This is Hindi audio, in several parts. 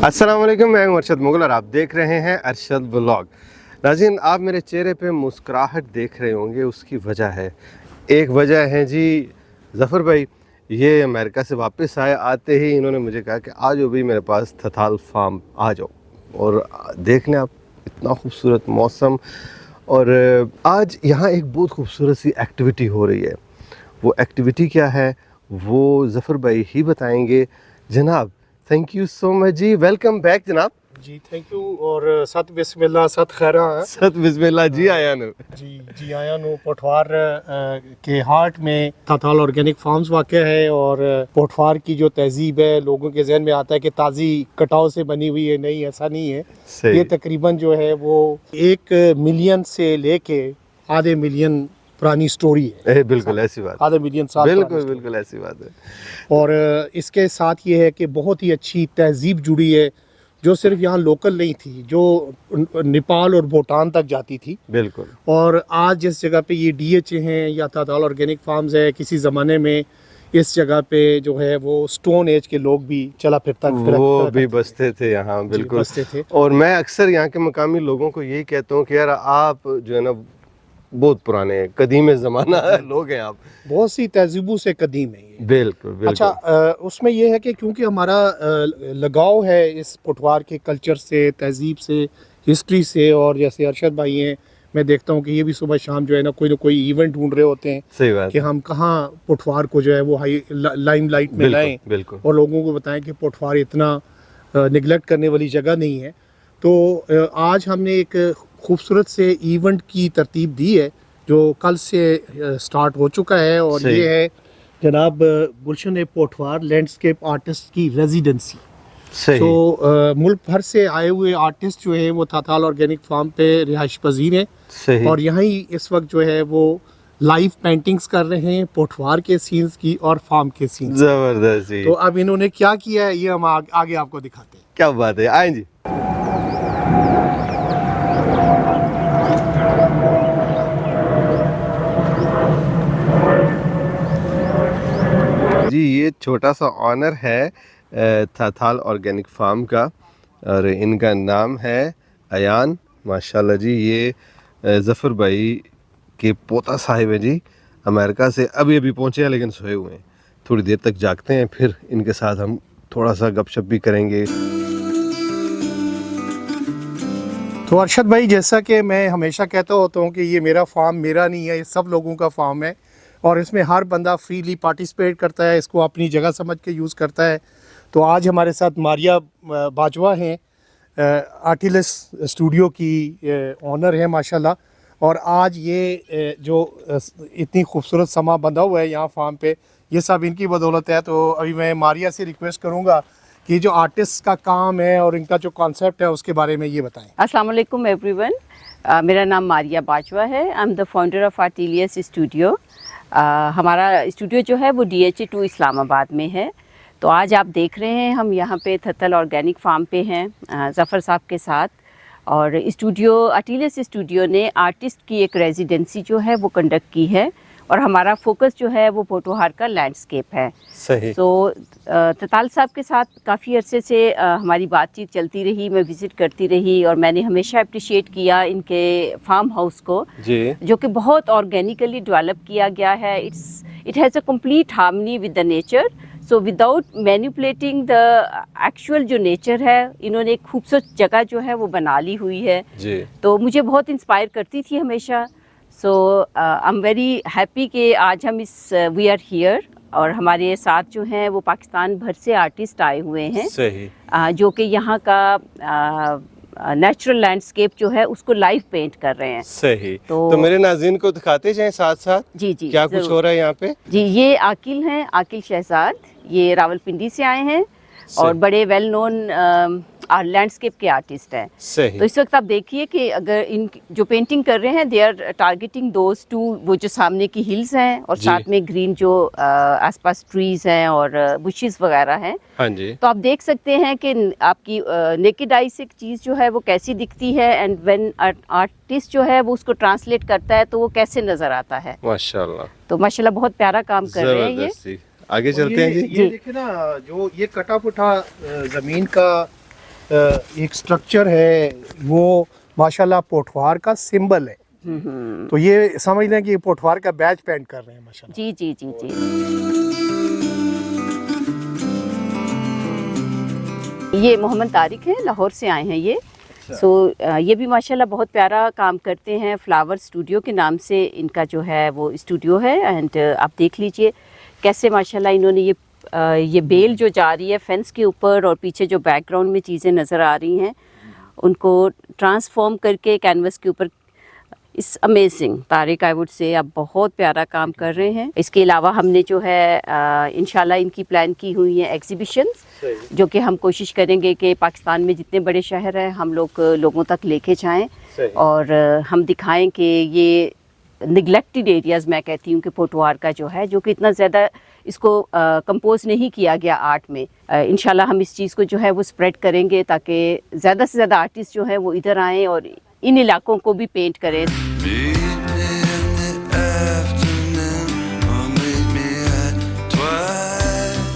अस्सलाम वालेकुम, मैं हूं अरशद मुगल और आप देख रहे हैं अरशद व्लॉग। नाज़रीन, आप मेरे चेहरे पे मुस्कुराहट देख रहे होंगे, उसकी वजह है, एक वजह है जी ज़फ़र भाई। ये अमेरिका से वापस आए, आते ही इन्होंने मुझे कहा कि आ जाओ भाई मेरे पास थथाल फार्म आ जाओ और देख लें आप, इतना खूबसूरत मौसम। और आज यहाँ एक बहुत खूबसूरत सी एक्टिविटी हो रही है। वो एक्टिविटी क्या है वो ज़फ़र भाई ही बताएंगे। जनाब, थैंक यू सो मच जी, वेलकम बैक जनाब जी। थैंक यू और सत बिस्मिल्लाह सत खैरा सत बिस्मिल्लाह जी। आया नु जी आया नु पोठवार के हार्ट में थथाल ऑर्गेनिक फार्म्स वाक़ है। और पोठवार की जो तहजीब है, लोगों के जहन में आता है कि ताज़ी कटाव से बनी हुई है, नहीं, ऐसा नहीं है। ये तकरीबन जो है वो 1 मिलियन से लेके आधे मिलियन पुरानी स्टोरी है। बिल्कुल ऐसी बात, आधे मिलियन साल, बिल्कुल ऐसी बात है। और इसके साथ ये है कि बहुत ही अच्छी तहजीब जुड़ी है, जो सिर्फ यहाँ लोकल नहीं थी, जो नेपाल और भूटान तक जाती थी। बिल्कुल। और आज जिस जगह पे ये DHA हैं या थथाल ऑर्गेनिक फार्म्स है, किसी ज़माने में इस जगह पे जो है वो स्टोन एज के लोग भी चला फिरता वो भी बसते थे यहाँ, बिल्कुल बसते थे। और मैं अक्सर यहाँ के मकामी लोगों को यही कहता हूँ कि यार आप जो है ना बहुत पुराने कदीम ज़माना लोग हैं, आप बहुत सी तहजीबों से कदीम है ये। बिल्कुल। अच्छा, उसमें यह है कि क्योंकि हमारा लगाव है इस पोठवार के कल्चर से, तहजीब से, हिस्ट्री से, और जैसे अरशद भाई हैं, मैं देखता हूँ कि ये भी सुबह शाम जो है ना कोई इवेंट ढूंढ रहे होते हैं। सही बात कि हम कहाँ पोठवार को जो है वो हाई लाइमलाइट में लाएं, बिल्कुल, और लोगों को बताएं कि पोठवार इतना निगलेक्ट करने वाली जगह नहीं है। तो आज हमने एक खूबसूरत से इवेंट की तरतीब दी है जो कल से स्टार्ट हो चुका है, और ये है जनाब गुलशन पोठवार लैंडस्केप आर्टिस्ट की रेजिडेंसी। तो मुल्क भर से आए हुए आर्टिस्ट जो है वो थथाल ऑर्गेनिक फार्म पे रिहाइश पजीर हैं, और यहाँ ही इस वक्त जो है वो लाइव पेंटिंग्स कर रहे हैं पोठवार के सीन्स की और फार्म के सीन्स। जबरदस्त। तो अब इन्होंने क्या किया है ये हम आगे आपको दिखाते हैं। क्या बात है, आए जी। जी, ये छोटा सा ऑनर है थथाल ऑर्गेनिक फार्म का, और इनका नाम है अयान। माशाल्लाह जी, ये ज़फ़र भाई के पोता साहिब है जी, अमेरिका से अभी पहुँचे हैं लेकिन सोए हुए हैं। थोड़ी देर तक जागते हैं, फिर इनके साथ हम थोड़ा सा गपशप भी करेंगे। तो अरशद भाई, जैसा कि मैं हमेशा कहता होता हूँ कि ये मेरा फार्म मेरा नहीं है, ये सब लोगों का फार्म है, और इसमें हर बंदा फ्रीली पार्टिसिपेट करता है, इसको अपनी जगह समझ के यूज़ करता है। तो आज हमारे साथ मारिया बाजवा हैं, आर्टिलस स्टूडियो की ऑनर है माशाल्लाह। और आज ये जो इतनी खूबसूरत समा बंधा हुआ है यहाँ फार्म पे, ये सब इनकी बदौलत है। तो अभी मैं मारिया से रिक्वेस्ट करूँगा कि जो आर्टिस्ट का काम है और इनका जो कॉन्सेप्ट है उसके बारे में ये बताएं। अस्सलाम वालेकुम एवरीवन, मेरा नाम मारिया बाजवा है। I am the founder of Artilius studio. हमारा स्टूडियो जो है वो DHA 2 इस्लामाबाद में है। तो आज आप देख रहे हैं हम यहाँ पे थथाल ऑर्गेनिक फार्म पे हैं ज़फ़र साहब के साथ। और स्टूडियो आर्टिलियस स्टूडियो ने आर्टिस्ट की एक रेजिडेंसी जो है वो कंडक्ट की है, और हमारा फोकस जो है वो पोठवार का लैंडस्केप है। सही। तो थथाल साहब के साथ काफ़ी अरसे से हमारी बातचीत चलती रही, मैं विज़िट करती रही, और मैंने हमेशा अप्रिशिएट किया इनके फार्म हाउस को जी, जो कि बहुत ऑर्गेनिकली डेवलप किया गया है। It has a complete harmony with the nature. So without manipulating the actual जो नेचर है, इन्होंने एक खूबसूरत जगह जो है वो बना ली हुई है जी। तो मुझे बहुत इंस्पायर करती थी हमेशा। सो आई एम वेरी हैप्पी कि आज हम वी आर हियर, और हमारे साथ जो हैं वो पाकिस्तान भर से आर्टिस्ट आए हुए हैं। सही। जो कि यहाँ का नेचुरल लैंडस्केप जो है उसको लाइव पेंट कर रहे हैं। सही। तो मेरे नाज़रीन को दिखाते जाएं साथ साथ जी क्या कुछ हो रहा है यहाँ पे। जी, ये आकिल हैं, आकिल शहजाद, ये रावलपिंडी से आए हैं और बड़े वेल नोन लैंडस्केप के आर्टिस्ट हैं। सही। तो इस वक्त आप देखिए कि अगर इन जो पेंटिंग कर रहे हैं, they are targeting those two, वो जो सामने की हिल्स हैं और साथ में ग्रीन जो आसपास ट्रीज हैं और बुशेस वगैरह हैं। हाँ जी। तो आप देख सकते हैं कि आपकी नेकेड आई से एक चीज़ जो है वो कैसी दिखती है, एंड व्हेन आर्टिस्ट जो है वो उसको ट्रांसलेट करता है तो वो कैसे नज़र आता है। माशाल्लाह। तो माशाल्लाह बहुत प्यारा काम कर रहे हैं ये। आगे चलते हैं जी। ये देखिए ना, जो ये कटा पुटा ज़मीन का एक स्ट्रक्चर है वो माशाल्लाह पोठवार का सिंबल है। तो ये समझ लें कि ये पोठवार का बैच पहन कर रहे हैं माशाल्लाह। जी जी जी जी। ये मोहम्मद तारिक हैं, लाहौर से आए हैं ये। ये भी माशाल्लाह बहुत प्यारा काम करते हैं। फ्लावर स्टूडियो के नाम से इनका जो है वो स्टूडियो है। एंड आप देख लीजिए कैसे माशाल्लाह इन्होंने ये बेल जो जा रही है फेंस के ऊपर और पीछे जो बैकग्राउंड में चीज़ें नज़र आ रही हैं उनको ट्रांसफॉर्म करके कैनवस के ऊपर इस amazing Tariq I would say आप बहुत प्यारा काम कर रहे हैं। इसके अलावा हमने जो है इंशाल्लाह इनकी प्लान की हुई है एग्जीबिशंस, जो कि हम कोशिश करेंगे कि पाकिस्तान में जितने बड़े शहर हैं हम लोगों तक लेके जाएं और हम दिखाएं कि ये निगलेक्टेड एरियाज़, मैं कहती हूँ कि पोठवार का जो है, जो कि इतना ज़्यादा इसको कंपोज नहीं किया गया आर्ट में। इंशाल्लाह हम इस चीज़ को जो है वो स्प्रेड करेंगे ताकि ज़्यादा से ज़्यादा आर्टिस्ट जो है वो इधर आएँ और इन इलाकों को भी पेंट करें।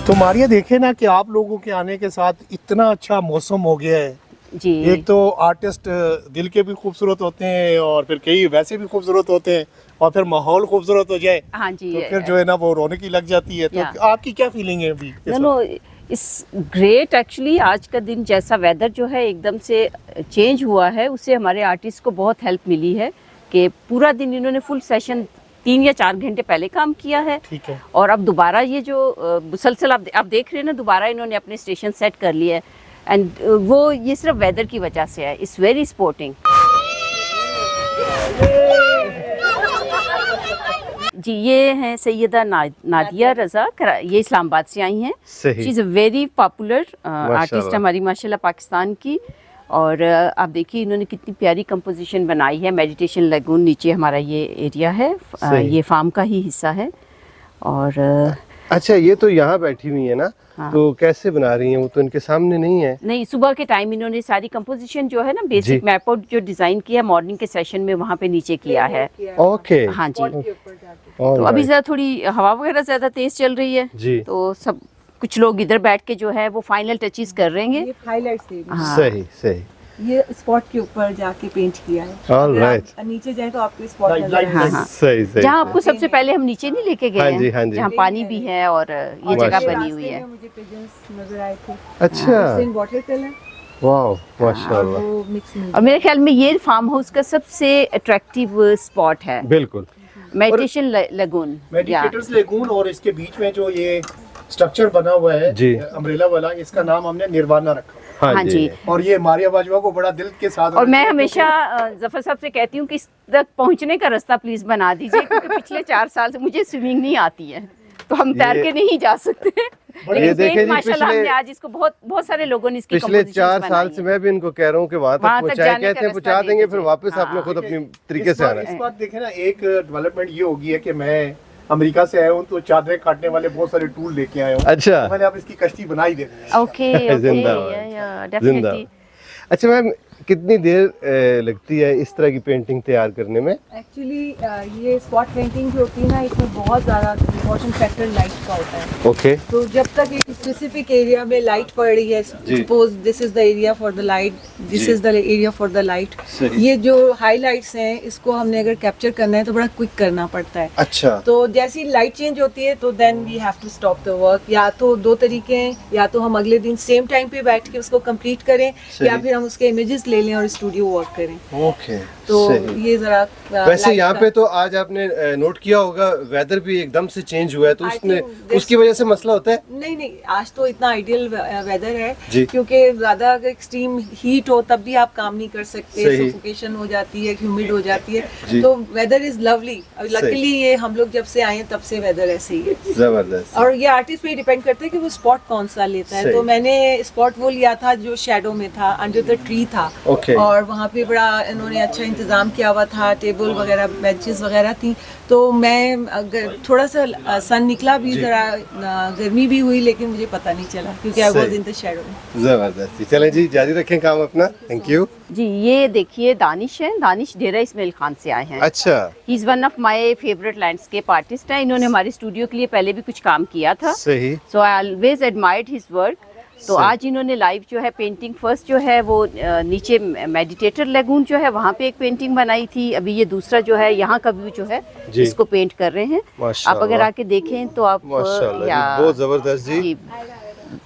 तो मारिया देखे ना कि आप लोगों के आने के साथ इतना अच्छा मौसम हो गया है जी। एक तो आर्टिस्ट दिल के भी खूबसूरत होते हैं और फिर कई वैसे भी खूबसूरत होते हैं और फिर माहौल खूबसूरत हो जाए हाँ जी, तो फिर जो है ना वो रौनक ही लग जाती है। तो आपकी क्या फीलिंग है अभी? नो इस ग्रेट एक्चुअली आज का दिन जैसा वेदर जो है एकदम से चेंज हुआ है उससे हमारे आर्टिस्ट को बहुत हेल्प मिली है कि पूरा दिन इन्होंने फुल सेशन 3 या 4 घंटे पहले काम किया है। ठीक है। और अब दोबारा ये जो मुसलसल आप देख रहे हैं ना, दोबारा इन्होंने अपने स्टेशन सेट कर लिया है एंड वो ये सिर्फ वेदर की वजह से है। It's very sporting. जी ये हैं सैयदा नादिया रज़ा, ये इस्लामाबाद से आई हैं। She is a very popular artist हमारी माशाल्लाह पाकिस्तान की। और आप देखिए इन्होंने कितनी प्यारी कंपोजिशन बनाई है। मेडिटेशन लगून नीचे हमारा ये एरिया है, ये फार्म का ही हिस्सा है। और अच्छा ये तो यहाँ बैठी हुई है ना, हाँ। तो कैसे बना रही हैं? वो तो इनके सामने नहीं है। नहीं, सुबह के टाइम इन्होंने सारी कंपोजिशन जो है ना बेसिक मैप आउट जो डिजाइन किया मॉर्निंग के सेशन में वहाँ पे नीचे किया है। ओके हाँ जी। तो अभी ज़रा थोड़ी हवा वगैरह ज़्यादा तेज चल रही है जी, तो सब कुछ लोग इधर बैठ के जो है वो फाइनल टचेस कर रहे हैं। ये हाइलाइट्स एरिया। हाँ। सही सही। ये स्पॉट के ऊपर जाके पेंट किया है। All right. आप नीचे जाए तो आपको स्पॉट Like- नजर like आएगा। हाँ हाँ। सही सही। जहाँ आपको सबसे पहले हम नीचे नहीं लेके गए हाँ जी, हैं, हाँ जी। जहाँ पानी भी है और ये जगह माशाल्लाह। बनी हुई है। रास्ते में मुझे पिजन्स नजर आए थे। अच्छा वाटर कलर वाह माशाल्लाह। वो मिक्स में। और मेरे ख्याल में ये फार्म हाउस का सबसे अट्रैक्टिव स्पॉट है, बिल्कुल। Meditation lagoon. मेडिटेटर्स लेगून और इसके बीच में जो ये स्ट्रक्चर बना हुआ है जी, अम्ब्रेला वाला, इसका नाम हमने निर्वाणा रखा। हाँ जी। और ये मारिया बाजवा को बड़ा दिल के साथ। और मैं हमेशा जफर साहब से कहती हूँ कि इस तक पहुँचने का रास्ता प्लीज बना दीजिए, क्योंकि पिछले 4 साल से मुझे स्विमिंग नहीं आती है तो हम तैर के नहीं जा सकते। ये देखें जी, माशाल्लाह पिछले- हमने आज इसको बहुत सारे लोगों ने इसकी पिछले compositions 4 बनाई साल है। से मैं भी इनको कह रहा हूँ कि वहाँ तक वहाँ तक पहुँचाए, जाने का कहते हैं रास्ता पहुँचा दे देंगे, फिर दीजिए। वापस आपने हाँ। खुद अपनी तरीके से आना है। इस बार देखें ना एक डेवलपमेंट ये होगी है कि मैं अमेरिका से आया हूँ तो चादरें काटने वाले बहुत सारे टूल लेके आया हूँ। अच्छा मैंने अब इसकी कश्ती बनाई देनी है। ओके जिंदाबाद। डेफिनेटली। अच्छा मैम, कितनी देर लगती है इस तरह की पेंटिंग तैयार करने में? एक्चुअली ये स्पॉट पेंटिंग जो होती है ना, इसमें बहुत ज़्यादा इम्पोर्टेंट फैक्टर लाइट का होता है। ओके तो जब तक एक स्पेसिफिक एरिया में लाइट पड़ रही है, suppose this is the area for the light, this is the area for the light, ये जो हाइलाइट्स हैं इसको हमने अगर कैप्चर करना है तो बड़ा क्विक करना पड़ता है। अच्छा तो जैसी लाइट चेंज होती है तो then we have to stop the work. या तो 2 तरीके हैं, या तो हम अगले दिन सेम टाइम पे बैठ के उसको कंप्लीट करें, या फिर हम उसके इमेजेस ले लें और स्टूडियो वर्क करें। ओके तो ये जरा वैसे light यहाँ का- पे तो आज आपने नोट किया होगा वेदर भी एकदम से चेंज हुआ है, तो I उसने think this- उसकी वजह से मसला होता है? नहीं, आज तो इतना आइडियल वेदर है जी। क्योंकि ज्यादा अगर एक्सट्रीम हीट हो तब भी आप काम नहीं कर सकते, सही। सफोकेशन हो जाती है, ह्यूमिड हो जाती है। जी। तो वेदर इज लवली। लकीली ये हम लोग जब से आए हैं तब से वेदर ऐसे ही है। जबरदस्त। और ये आर्टिस्ट पे डिपेंड करता है कि वो स्पॉट कौन सा लेता है। सही। तो मैंने स्पॉट वो लिया था जो शैडो में था, अंडर द ट्री था। Okay. और वहाँ पे बड़ा इन्होंने अच्छा इंतजाम किया हुआ था, टेबल वगैरह, बेंचेस वगैरह थी। तो मैं थोड़ा सा सन निकला भी, जरा गर्मी भी हुई, लेकिन मुझे पता नहीं चला क्योंकि I was in the shadow. जबरदस्त। चलें जी, जारी रखें काम अपना। Thank you. जी ये देखिए दानिश है, दानिश डेरा इस्माइल खान से आए हैं। अच्छा he is one of my favourite landscape artist हैं। इन्होंने हमारे स्टूडियो के लिए पहले भी कुछ काम किया था। सही। So I always admired his work. तो आज इन्होंने लाइव जो है पेंटिंग फर्स्ट जो है वो नीचे मेडिटेटर लेगून जो है वहाँ पे एक पेंटिंग बनाई थी। अभी ये दूसरा जो है यहाँ का व्यू जो है जी। इसको पेंट कर रहे हैं। आप माशाल्लाह। अगर आके देखें तो आप माशाल्लाह, ये बहुत जबरदस्त जी। जी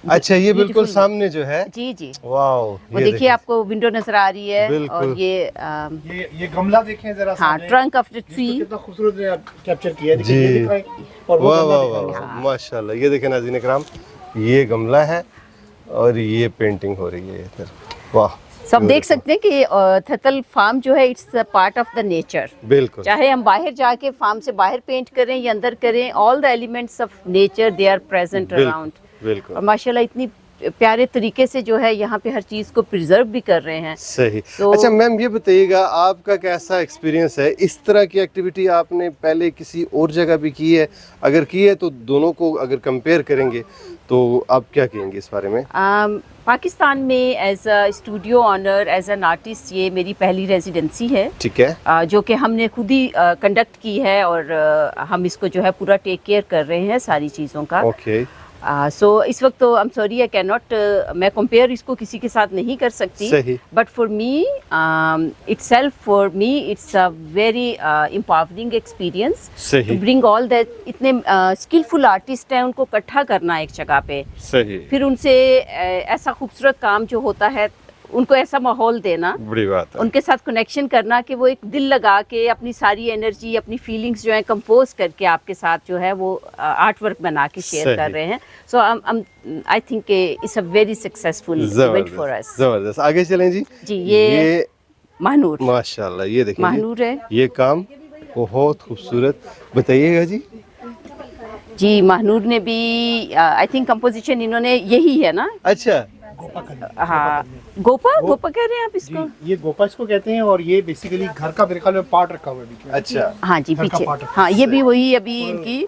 अच्छा, ये बिल्कुल beautiful। सामने जो है, जी जी वाओ, वो देखिए आपको विंडो नजर आ रही है। बिल्कुल। और ये गमला देखें जरा हाँ सामने, ट्रंक ऑफ द जिसको ट्री। कितना खूबसूरत ने आप कैप्चर किया है। देखिए, जी। ये दिख रहा है और वो वाह गमला वाह दिख रहा वाह है। वाह, माशाल्लाह। ये देखें नाज़रीन इकराम, ये गमला है और ये पेंटिंग हो रही है इधर। वाह, सब देख सकते हैं कि थतल फार्म जो है it's part of the nature. बिल्कुल चाहे हम बाहर जाके फार्म से बाहर पेंट करें या अंदर करें, all the elements of nature they are present around. बिल्कुल और माशाल्लाह इतनी प्यारे तरीके से जो है यहाँ पे हर चीज़ को प्रिजर्व भी कर रहे हैं। सही। तो- अच्छा मैम, ये बताइएगा आपका कैसा एक्सपीरियंस है? इस तरह की एक्टिविटी आपने पहले किसी और जगह भी की है? अगर की है तो दोनों को अगर कंपेयर करेंगे तो आप क्या कहेंगे इस बारे में? पाकिस्तान में as a studio owner, as an artist, ये मेरी पहली रेजिडेंसी है। ठीक है। जो कि हमने खुद ही कंडक्ट की है और हम इसको जो है पूरा टेक केयर कर रहे हैं सारी चीज़ों का। ओके। सो इस वक्त तो I am sorry I can not, मैं कंपेयर इसको किसी के साथ नहीं कर सकती। सही। But for me itself, for me it's a very empowering experience सही। To bring all that. इतने स्किलफुल आर्टिस्ट हैं, उनको इकट्ठा करना एक जगह पे, सही। फिर उनसे ऐसा खूबसूरत काम जो होता है उनको ऐसा माहौल देना, बड़ी बात है। उनके साथ कनेक्शन करना कि वो एक दिल लगा के अपनी सारी एनर्जी, अपनी फीलिंग्स जो है कंपोज करके आपके साथ जो है वो आर्ट वर्क बना के शेयर सही। कर रहे हैं। So I think it's a very successful event for us. जबरदस्त। आगे चलें जी। जी, ये महानूर माशाल्लाह, ये देखिए महानूर है ये काम बहुत खूबसूरत। बताइएगा जी। जी। महानूर ने भी आई थिंक कंपोजिशन इन्होंने यही है ना? अच्छा, हाँ, गोपा कह रहे हैं आप इसको? जी, ये गोपा इसको कहते हैं और ये बेसिकली घर का मेरे ख्याल में पार्ट रखा हुआ है बीच में। अच्छा। हाँ जी, घर का पीछे। part है। हाँ, ये भी वही अभी इनकी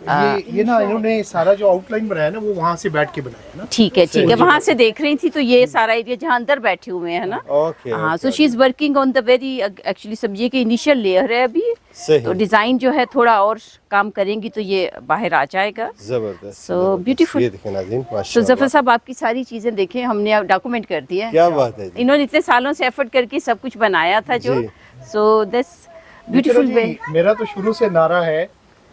ये ना इन्होंने सारा जो आउटलाइन बनाया ना वो वहाँ से बैठ के बनाया है ना। ठीक है। वहाँ से देख रही थी तो ये सारा एरिया जहाँ अंदर बैठे हुए हैं ना। ओके। हाँ, so she is working on the very, actually समझिए कि इनिशियल लेयर है अभी। सही। तो डिजाइन जो है थोड़ा और काम करेंगी तो ये बाहर आ जाएगा। जबरदस्त। So जबरदस्त। beautiful। ये देखें नाज़रीन, तो माशाल्लाह। जफर साहब आपकी सारी चीजें देखें, हमने डॉक्यूमेंट कर दिया है। क्या बात है जी। इन्होंने इतने सालों से एफर्ट करके सब कुछ बनाया था जो। जी। So this beautiful way. मेरा तो शुरू से नारा है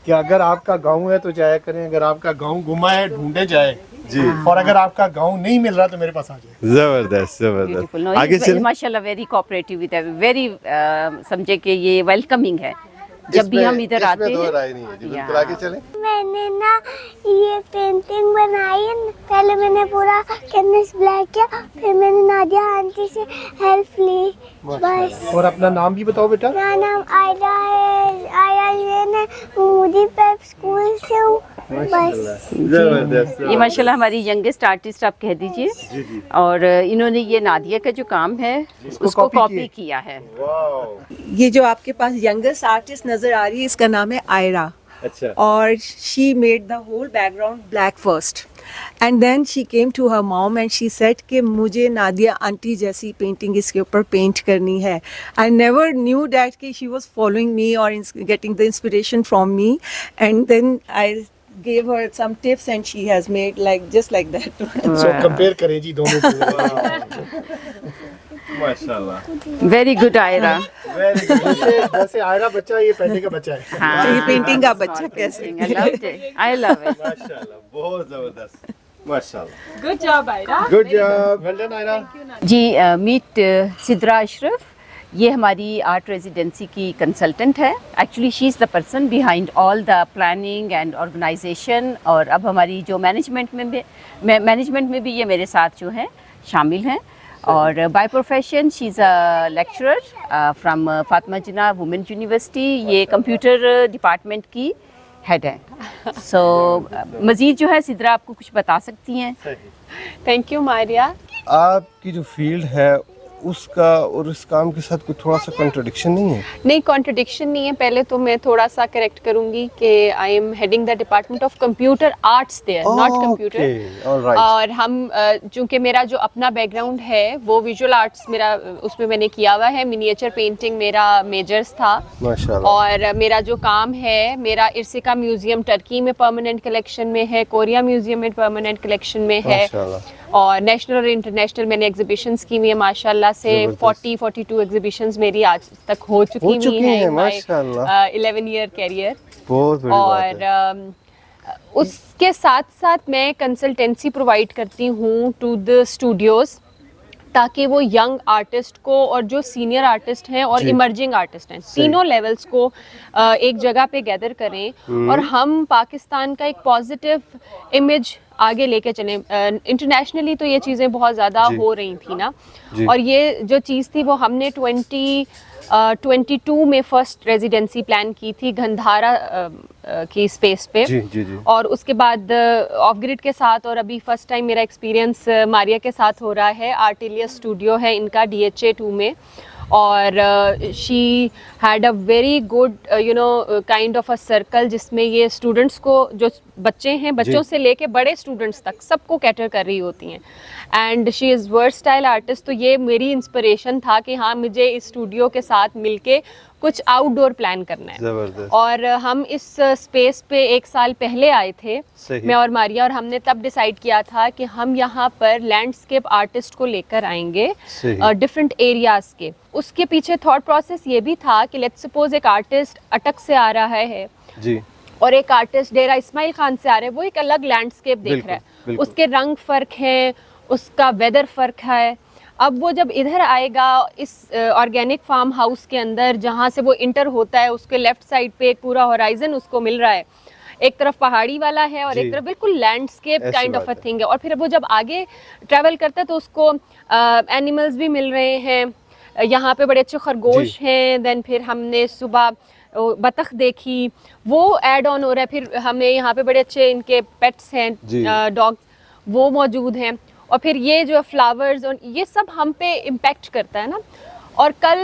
कि अगर आपका गांव है तो जाया करें, अगर आपका गांव गुमा है ढूंढे जाए जी। और अगर आपका गांव नहीं मिल रहा तो मेरे पास आ जाए। जबरदस्त जबरदस्त। ब्यूटीफुल। आगे चलें। माशाल्लाह वेरी कोऑपरेटिव विद, वेरी समझे कि ये वेलकमिंग है जब भी हम इधर आते इसमें दो हैं। राय नहीं है जी। बिल्कुल। या। आगे चलें। मैंने ना ये पेंटिंग बनाई है। पहले मैंने पूरा कैनवस ब्लैक किया, फिर मैंने नादिया आंटी से हेल्प ली। बस। और अपना नाम भी बताओ बेटा। मेरा नाम आयरा है, आयरा जैन है, मोदी पेप स्कूल से हूँ। बस। जबरदस्त। ये माशाल्लाह हमारी यंगेस्ट आर्टिस्ट आप कह दीजिए। और इन्होंने ये नादिया का जो काम है उसको copy कॉपी किया है। वाओ। ये जो आपके पास यंगेस्ट आर्टिस्ट नजर आ रही है, इसका नाम है आयरा। अच्छा। और she made the whole background black first and then she came to her mom and she said कि मुझे नादिया आंटी जैसी पेंटिंग इसके ऊपर पेंट करनी है। आई नेवर न्यू डैट कि शी वाज फॉलोइंग मी और getting the inspiration from me and then I gave her some tips and she has made like just like that. So compare करें जी दोनों को। माशाल्लाह। Very good Ayra. जैसे आयरा बच्चा ये पहले का बच्चा है। हाँ, तो ये पेंटिंग का बच्चा कैसे? I loved it. I love it. माशाल्लाह, बहुत जबरदस्त। माशाल्लाह। Good job, Aira. Good job. Well done Aira. जी, मीट सिद्रा अशरफ, ये हमारी आर्ट रेजिडेंसी की कंसल्टेंट है। Actually she is the person behind all the planning and organisation. और अब हमारी जो मैनेजमेंट में भी ये मेरे साथ जो हैं शामिल हैं। और by profession she is a lecturer from Fatima Jinnah women university. ये कंप्यूटर डिपार्टमेंट की हेड है। सो मज़ीद जो है सिद्रा आपको कुछ बता सकती हैं। Thank you, Maria. आपकी जो फील्ड है उसका और इस काम के साथ कोई थोड़ा सा कंट्रडिक्शन नहीं है? नहीं, कॉन्ट्रडिक्शन नहीं है। पहले तो मैं थोड़ा सा करेक्ट करूंगी कि I am heading the department of computer arts there, not computer. Alright. और हम चूंकि मेरा जो अपना बैकग्राउंड है वो विजुअल आर्ट्स मेरा, उसमें मैंने किया हुआ है। मिनिएचर पेंटिंग मेरा मेजर्स था। माशाल्लाह। और मेरा जो काम है, मेरा इर्सिका म्यूजियम टर्की में परमानेंट कलेक्शन में है, कोरिया म्यूजियम में परमानेंट कलेक्शन में है। माशाल्लाह। और नेशनल और इंटरनेशनल मैंने एग्जीबिशंस की हुई है माशाल्लाह से। जबरदस्त। 42 एग्जीबिशंस मेरी आज तक हो चुकी हुई हैं, हैं माशाल्लाह। 11 ईयर कैरियर। बहुत बड़ी बात है। और उसके साथ साथ मैं कंसल्टेंसी प्रोवाइड करती हूँ टू द स्टूडियोज़, ताकि वो यंग आर्टिस्ट को और जो सीनियर आर्टिस्ट हैं और जी। इमर्जिंग आर्टिस्ट हैं, तीनों लेवल्स को एक जगह पे गैदर करें और हम पाकिस्तान का एक पॉजिटिव इमेज आगे लेके चलें। इंटरनेशनली तो ये चीज़ें बहुत ज़्यादा जी। हो रही थी ना, जी। और ये जो चीज़ थी वो हमने 2022 में फर्स्ट रेजिडेंसी प्लान की थी गंधारा की स्पेस पे। जी जी जी। और उसके बाद ऑफ ग्रिड के साथ, और अभी फर्स्ट टाइम मेरा एक्सपीरियंस मारिया के साथ हो रहा है। आर्टिलियस स्टूडियो है इनका DHA 2 में, और she had a very good kind of a circle, जिसमें ये स्टूडेंट्स को, जो बच्चे हैं, बच्चों से लेके बड़े स्टूडेंट्स तक सबको कैटर कर रही होती हैं। And she is versatile artist. तो ये मेरी इंस्पिरेशन था कि हाँ, मुझे इस स्टूडियो के साथ मिलके कुछ आउटडोर प्लान करना है। जबरदस्त। और हम इस स्पेस पे 1 साल पहले आए थे, सही। मैं और मारिया, और हमने तब डिसाइड किया था कि हम यहाँ पर लैंडस्केप आर्टिस्ट को लेकर आएंगे सही। डिफरेंट एरियाज के। उसके पीछे थॉट प्रोसेस ये भी था कि लेट्स सपोज एक आर्टिस्ट अटक से आ रहा है जी। और एक आर्टिस्ट डेरा इस्माइल खान से आ रहा है, वो एक अलग लैंडस्केप देख बिल्कुल, रहा है, बिल्कुल। उसके रंग फ़र्क हैं, उसका वेदर फ़र्क है। अब वो जब इधर आएगा इस ऑर्गेनिक फार्म हाउस के अंदर, जहाँ से वो इंटर होता है, उसके लेफ़्ट साइड पे एक पूरा होराइजन उसको मिल रहा है, एक तरफ पहाड़ी वाला है और जी। एक तरफ बिल्कुल लैंडस्केप ऐसी काइंड ऑफ बात अ है। थिंग है। और फिर वो जब आगे ट्रैवल करता है तो उसको एनिमल्स भी मिल रहे हैं, यहाँ पे बड़े अच्छे खरगोश हैं। देन फिर हमने सुबह बतख देखी, वो ऐड ऑन हो रहा है। फिर हमने यहाँ पे बड़े अच्छे इनके पेट्स जी। हैं, डॉग, वो मौजूद हैं। और फिर ये जो फ्लावर्स और ये सब हम पे इम्पेक्ट करता है ना। और कल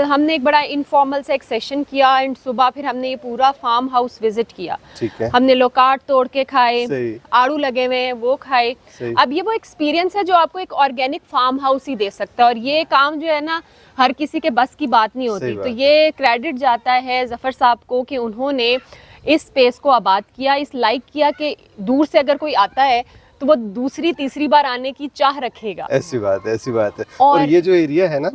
हमने एक बड़ा इनफॉर्मल सा एक सेशन किया, एंड सुबह फिर हमने ये पूरा फार्म हाउस विजिट किया। ठीक है। हमने लोकार्ड तोड़ के खाए, सही। आड़ू लगे हुए हैं वो खाए। सही। अब ये वो एक्सपीरियंस है जो आपको एक ऑर्गेनिक फार्म हाउस ही दे सकता है, और ये काम जो है ना हर किसी के बस की बात नहीं होती। सही तो बात ये क्रेडिट जाता है जफ़र साहब को कि उन्होंने इस स्पेस को आबाद किया, इस लाइक किया कि दूर से अगर कोई आता है तो वो दूसरी तीसरी बार आने की चाह रखेगा। ऐसी बात है, ऐसी बात है। और और ये जो एरिया है ना,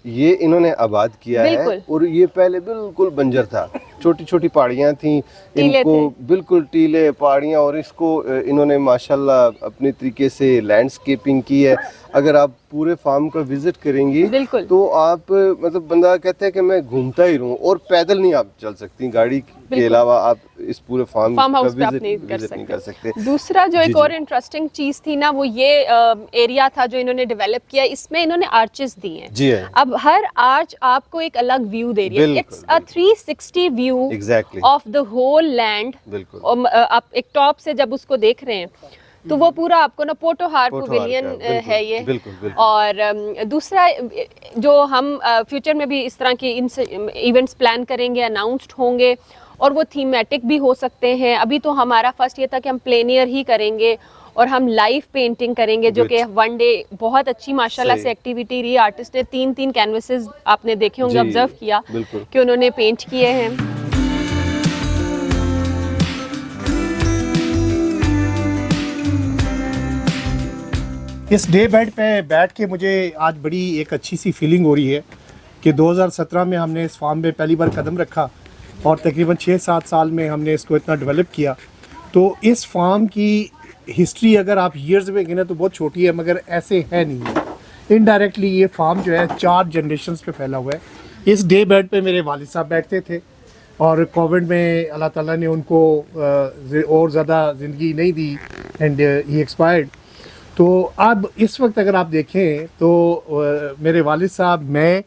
ये इन्होंने आबाद किया है, बिल्कुल। और ये पहले बिल्कुल बंजर था, छोटी छोटी पहाड़ियाँ थी, टीले इनको थे। बिल्कुल टीले पहाड़ियाँ, और इसको इन्होंने माशाल्लाह अपने तरीके से लैंडस्केपिंग की है। अगर आप पूरे फार्म का विजिट करेंगी बिल्कुल। तो आप मतलब बंदा कहते हैं कि मैं घूमता ही रहूं, और पैदल नहीं आप चल सकती, गाड़ी के बिल्कुल। अलावा आप इस पूरे फार्म का हाउस पे आप नहीं विजिट नहीं कर सकते। दूसरा जो जी, एक जी। और इंटरेस्टिंग चीज़ थी ना, वो ये एरिया था जो इन्होंने डेवलप किया। इसमें इन्होंने आर्चेस दिए हैं। जी है। अब हर आर्च आपको एक अलग व्यू दे रही है। बिल्कुल, it's a 360 view exactly. Of the whole land. बिल्कुल। आप एक टॉप से जब उसको देख रहे हैं तो वो पूरा आपको ना पोटोहार पोटोहार पवेलियन का, बिल्कुल, है ये। बिल्कुल, बिल्कुल। और दूसरा जो हम फ्यूचर में भी इस तरह के इवेंट्स प्लान करेंगे, अनाउंस्ड होंगे, और वो थीमेटिक भी हो सकते हैं। अभी तो हमारा फर्स्ट ये था कि हम प्लेनियर ही करेंगे और हम लाइव पेंटिंग करेंगे, जो कि वन डे बहुत अच्छी माशाल्लाह सही। से एक्टिविटी रही। आर्टिस्ट ने 3-3 कैनवसेस आपने देखे होंगे, जी, ऑब्जर्व किया बिल्कुल। कि उन्होंने पेंट किए हैं। इस डे बेड पे बैठ के मुझे आज बड़ी एक अच्छी सी फीलिंग हो रही है कि 2017 में हमने इस फार्म में पहली बार कदम रखा, और तकरीबन 6-7 साल में हमने इसको इतना डेवलप किया। तो इस फार्म की हिस्ट्री अगर आप ईयर्स में गिने तो बहुत छोटी है, मगर ऐसे है नहीं है। इनडायरेक्टली ये फार्म जो है 4 जनरेशंस पे फैला हुआ है। इस डे बेड पे मेरे वालिद साहब बैठते थे, और कोविड में अल्लाह ताला ने उनको और ज़्यादा ज़िंदगी नहीं दी, एंड ही एक्सपायर्ड। तो अब इस वक्त अगर आप देखें तो मेरे वालिद साहब, मैं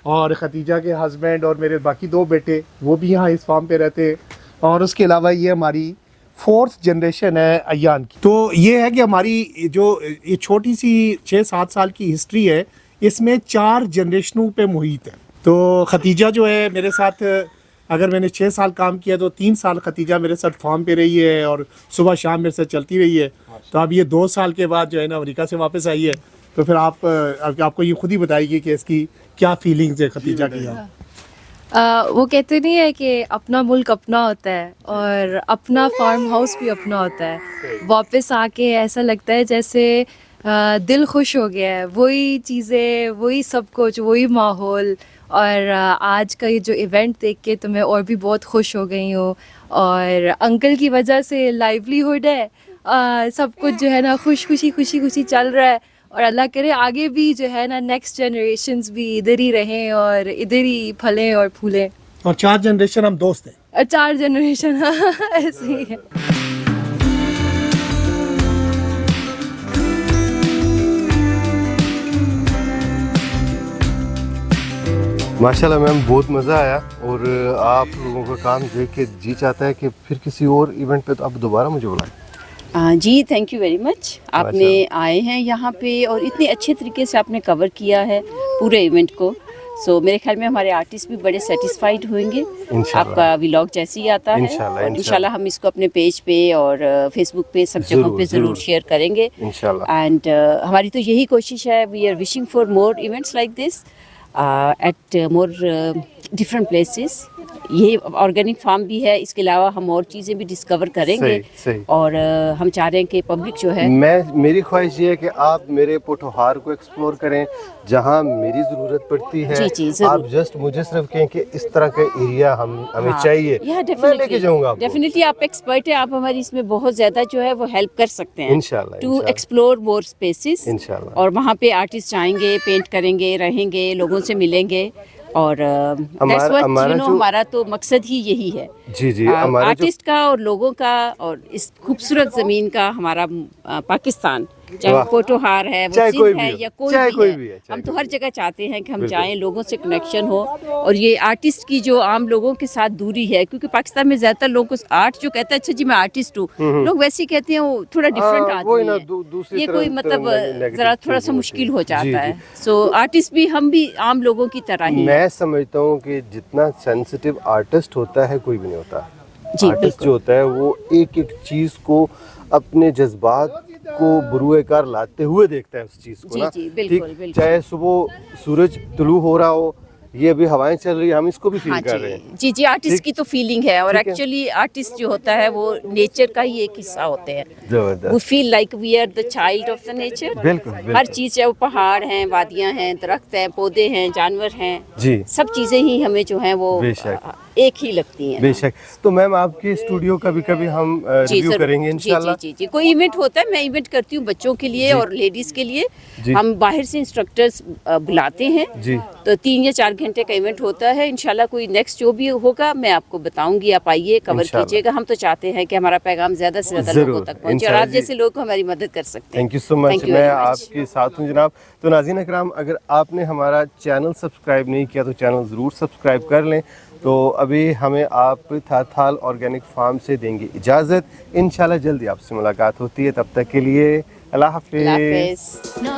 और ख़तीजा के हस्बैंड और मेरे बाकी 2 बेटे, वो भी यहाँ इस फार्म पे रहते हैं। और उसके अलावा ये हमारी 4th जनरेशन है अयान की। तो ये है कि हमारी जो ये छोटी सी 6-7 साल की हिस्ट्री है, इसमें 4 जनरेशनों पे मुहित है। तो ख़तीजा जो है मेरे साथ, अगर मैंने 6 साल काम किया तो 3 साल ख़तीजा मेरे साथ फार्म पे रही है, और सुबह शाम मेरे साथ चलती रही है। तो अब ये 2 साल के बाद जो है ना अमेरिका से वापस आई है, तो फिर आपको ये खुद ही बताएगी कि इसकी क्या फीलिंग्स है ख़तीजा की। वो कहते नहीं है कि अपना मुल्क अपना होता है और अपना फार्म हाउस भी अपना होता है। वापस आके ऐसा लगता है जैसे दिल खुश हो गया है, वही चीज़ें, वही सब कुछ, वही माहौल। और आज का ये जो इवेंट देख के तो मैं और भी बहुत खुश हो गई हूँ। और अंकल की वजह से लाइवलीहुड है, सब कुछ जो है ना खुशी चल रहा है। और अल्लाह करे आगे भी जो है ना नेक्स्ट जनरेशन्स भी इधर ही रहें और इधर ही फलें और फूलें। और 4 जनरेशन हम दोस्त हैं। और 4 जनरेशन ऐसे ही है। माशाल्लाह मैम, बहुत मज़ा आया। और आप लोगों का काम देख के जी चाहता है कि फिर किसी और इवेंट पे तो आप दोबारा मुझे बुलाएं। जी थैंक यू वेरी मच। आपने आए हैं यहाँ पे और इतने अच्छे तरीके से आपने कवर किया है पूरे इवेंट को। सो मेरे ख्याल में हमारे आर्टिस्ट भी बड़े सेटिस्फाइड होंगे। आपका व्लॉग जैसे ही आता है इंशाल्लाह हम इसको अपने पेज पे और फेसबुक पे सब जगहों पे ज़रूर शेयर करेंगे इंशाल्लाह। एंड हमारी तो यही कोशिश है, we are wishing for more events like this at more different places. ये ऑर्गेनिक फार्म भी है, इसके अलावा हम और चीज़ें भी डिस्कवर करेंगे। सही। और हम चाह रहे हैं कि पब्लिक जो है, मेरी ख्वाहिश ये है कि आप मेरे पोठोहार को एक्सप्लोर करें जहाँ मेरी ज़रूरत पड़ती है। जी, आप जस्ट मुझे सिर्फ कहें कि इस तरह का एरिया हमें चाहिए, मैं लेके जाऊंगा। डेफिनेटली आप एक्सपर्ट हैं, आप हमारी इसमें बहुत ज़्यादा जो है वो हेल्प कर सकते हैं इंशाल्लाह टू एक्सप्लोर मोर स्पेसेस इंशाल्लाह। और वहाँ पे आर्टिस्ट आएंगे, पेंट करेंगे, रहेंगे, लोगों से मिलेंगे। और हमारा तो मकसद ही यही है। जी आर्टिस्ट का और लोगों का और इस खूबसूरत ज़मीन का हमारा पाकिस्तान, चाहे पोठोहार है, वो सिंध है या कोई भी है, हम तो हर जगह चाहते हैं कि हम जाएं, लोगों से कनेक्शन हो। और ये आर्टिस्ट की जो आम लोगों के साथ दूरी है, क्योंकि पाकिस्तान में ज़्यादातर लोगों को आर्ट जो कहता है अच्छा जी मैं आर्टिस्ट हूँ, लोग वैसे ही कहते हैं, वो थोड़ा डिफरेंट आदमी है, ये कोई मतलब ज़रा थोड़ा सा मुश्किल हो जाता है। सो आर्टिस्ट भी, हम भी आम लोगों की तरह ही। मैं समझता हूँ कि जितना सेंसिटिव आर्टिस्ट होता है कोई भी नहीं होता। आर्टिस्ट जो होता है वो एक एक चीज़ को, अपने जज्बात को बुरुए कार लाते हुए देखता है उस चीज़ को ना। ठीक, चाहे सुबह सूरज तुलू हो रहा हो, ये अभी हवाएं चल रही है, हम इसको भी फील कर रहे हैं। जी आर्टिस्ट की तो फीलिंग है। और एक्चुअली आर्टिस्ट जो होता है वो नेचर का ही एक हिस्सा होते हैं। We feel like we are the child of the nature. बिल्कुल। हर चीज़, चाहे वो पहाड़ हैं, वादियाँ हैं, दरख्त हैं, पौधे हैं, जानवर हैं, जी सब चीज़ें ही हमें जो हैं वो एक ही लगती हैं। बेशक। तो मैम आपके स्टूडियो कभी कभी हम रिव्यू करेंगे इंशाल्लाह। जी कोई इवेंट होता है, मैं इवेंट करती हूँ बच्चों के लिए और लेडीज़ के लिए। हम बाहर से इंस्ट्रक्टर्स बुलाते हैं जी। तो 3 या 4 घंटे का इवेंट होता है। इंशाल्लाह कोई नेक्स्ट जो भी होगा मैं आपको बताऊंगी, आप आइए, कवर कीजिएगा। हम तो चाहते हैं कि हमारा पैगाम ज़्यादा से ज़्यादा लोगों तक पहुँचे और आप जैसे लोग हमारी मदद कर सकते हैं। थैंक यू सो मच, मैं आपके साथ हूँ जनाब। तो नाज़रीन इकराम, अगर आपने हमारा चैनल सब्सक्राइब नहीं किया तो चैनल ज़रूर सब्सक्राइब कर लें। तो अभी हमें आप थाथाल ऑर्गेनिक फार्म से देंगे इजाज़त। इंशाल्लाह जल्दी आपसे मुलाकात होती है, तब तक के लिए अल्लाह हाफ़िज़।